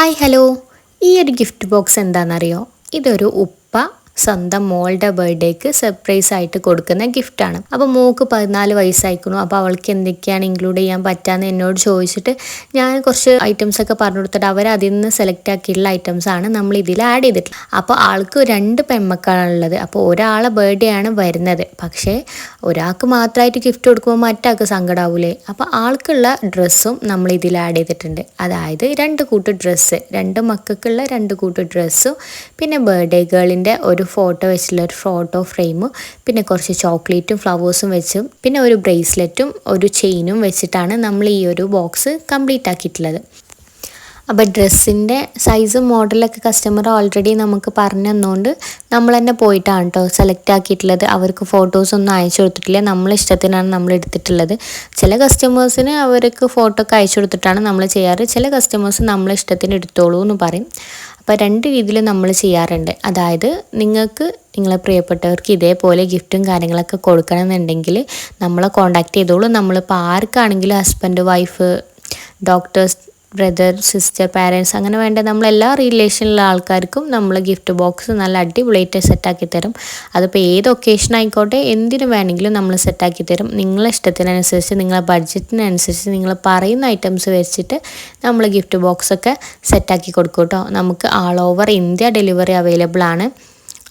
Hi hello. ഈ ഒരു gift box എന്താണെന്നറിയോ? ഇതൊരു സ്വന്തം മോളുടെ ബർത്ത്ഡേക്ക് സർപ്രൈസ് ആയിട്ട് കൊടുക്കുന്ന ഗിഫ്റ്റാണ്. അപ്പോൾ മോൾക്ക് 14 വയസ്സായിക്കുന്നു. അപ്പോൾ അവൾക്ക് എന്തൊക്കെയാണ് ഇൻക്ലൂഡ് ചെയ്യാൻ പറ്റാന്ന് എന്നോട് ചോദിച്ചിട്ട് ഞാൻ കുറച്ച് ഐറ്റംസ് ഒക്കെ പറഞ്ഞു കൊടുത്തിട്ട് അവർ അതിൽ നിന്ന് സെലക്ട് ആക്കിയിട്ടുള്ള ഐറ്റംസ് ആണ് നമ്മൾ ഇതിൽ ആഡ് ചെയ്തിട്ടുള്ളത്. അപ്പോൾ ആൾക്ക് 2 പെൺമക്കളാണുള്ളത്. അപ്പോൾ ഒരാളെ ബർത്ത്ഡേ ആണ് വരുന്നത്. പക്ഷേ ഒരാൾക്ക് മാത്രമായിട്ട് ഗിഫ്റ്റ് കൊടുക്കുമ്പോൾ മറ്റാൾക്ക് സങ്കടമാവൂലേ? അപ്പോൾ ആൾക്കുള്ള ഡ്രസ്സും നമ്മൾ ഇതിൽ ആഡ് ചെയ്തിട്ടുണ്ട്. അതായത് 2 കൂട്ട് ഡ്രസ്സ്, 2 മക്കൾക്കുള്ള 2 കൂട്ട് ഡ്രസ്സും പിന്നെ ബർത്ത്ഡേ ഗേളിൻ്റെ ഒരു ഫോട്ടോ വെച്ചിട്ടുള്ള ഒരു ഫോട്ടോ ഫ്രെയിമും പിന്നെ കുറച്ച് ചോക്ലേറ്റും ഫ്ലവേഴ്സും വെച്ചും പിന്നെ ഒരു ബ്രേസ്ലെറ്റും ഒരു ചെയിനും വെച്ചിട്ടാണ് നമ്മൾ ഈ ഒരു ബോക്സ് കംപ്ലീറ്റ് ആക്കിയിട്ടുള്ളത്. അപ്പോൾ ഡ്രസ്സിൻ്റെ സൈസും മോഡലൊക്കെ കസ്റ്റമർ ഓൾറെഡി നമുക്ക് പറഞ്ഞു തന്നുകൊണ്ട് നമ്മൾ തന്നെ പോയിട്ടാണ് കേട്ടോ സെലക്ട് ആക്കിയിട്ടുള്ളത്. അവർക്ക് ഫോട്ടോസൊന്നും അയച്ചു കൊടുത്തിട്ടില്ല, നമ്മളെ ഇഷ്ടത്തിനാണ് നമ്മൾ എടുത്തിട്ടുള്ളത്. ചില കസ്റ്റമേഴ്സിന് അവർക്ക് ഫോട്ടോ ഒക്കെ അയച്ചു കൊടുത്തിട്ടാണ് നമ്മൾ ചെയ്യാറ്. ചില കസ്റ്റമേഴ്സ് നമ്മളെ ഇഷ്ടത്തിന് എടുത്തോളൂ എന്ന് പറയും. അപ്പോൾ 2 രീതിയിൽ നമ്മൾ ചെയ്യാറുണ്ട്. അതായത് നിങ്ങൾക്ക് നിങ്ങളെ പ്രിയപ്പെട്ടവർക്ക് ഇതേപോലെ ഗിഫ്റ്റും കാര്യങ്ങളൊക്കെ കൊടുക്കണമെന്നുണ്ടെങ്കിൽ നമ്മളെ കോൺടാക്റ്റ് ചെയ്തോളൂ. നമ്മളിപ്പോൾ ആർക്കാണെങ്കിലും husband, wife, doctors, brother, sister, parents അങ്ങനെ വേണ്ട നമ്മളെല്ലാ റിലേഷനിലുള്ള ആൾക്കാർക്കും നമ്മൾ ഗിഫ്റ്റ് ബോക്സ് നല്ല അടിപൊളിയായിട്ട് സെറ്റാക്കി തരും. അതിപ്പോൾ ഏത് ഒക്കേഷൻ ആയിക്കോട്ടെ എന്തിനു വേണമെങ്കിലും നമ്മൾ സെറ്റാക്കി തരും. നിങ്ങളെ ഇഷ്ടത്തിനനുസരിച്ച് നിങ്ങളെ ബഡ്ജറ്റിനനുസരിച്ച് നിങ്ങൾ പറയുന്ന ഐറ്റംസ് വെച്ചിട്ട് നമ്മൾ ഗിഫ്റ്റ് ബോക്സൊക്കെ സെറ്റാക്കി കൊടുക്കും കേട്ടോ. നമുക്ക് ആൾ ഓവർ ഇന്ത്യ ഡെലിവറി അവൈലബിൾ ആണ്.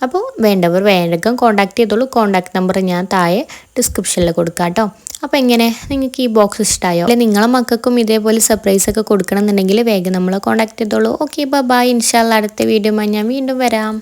അപ്പോൾ വേണ്ടവർ വേഗം കോൺടാക്ട് ചെയ്തോളൂ. കോൺടാക്ട് നമ്പർ ഞാൻ താഴെ ഡിസ്ക്രിപ്ഷനിൽ കൊടുക്കാം കേട്ടോ. അപ്പോൾ എങ്ങനെ നിങ്ങൾക്ക് ഈ ബോക്സ് ഇഷ്ടമായോ? അല്ലെങ്കിൽ നിങ്ങളെ മക്കൾക്കും ഇതേപോലെ സർപ്രൈസ് ഒക്കെ കൊടുക്കണം എന്നുണ്ടെങ്കിൽ വേഗം നമ്മളെ കോൺടാക്ട് ചെയ്തോളൂ. Okay, bye. ഇൻഷാല്ലാ അടുത്ത വീഡിയോ ഞാൻ വീണ്ടും വരാം.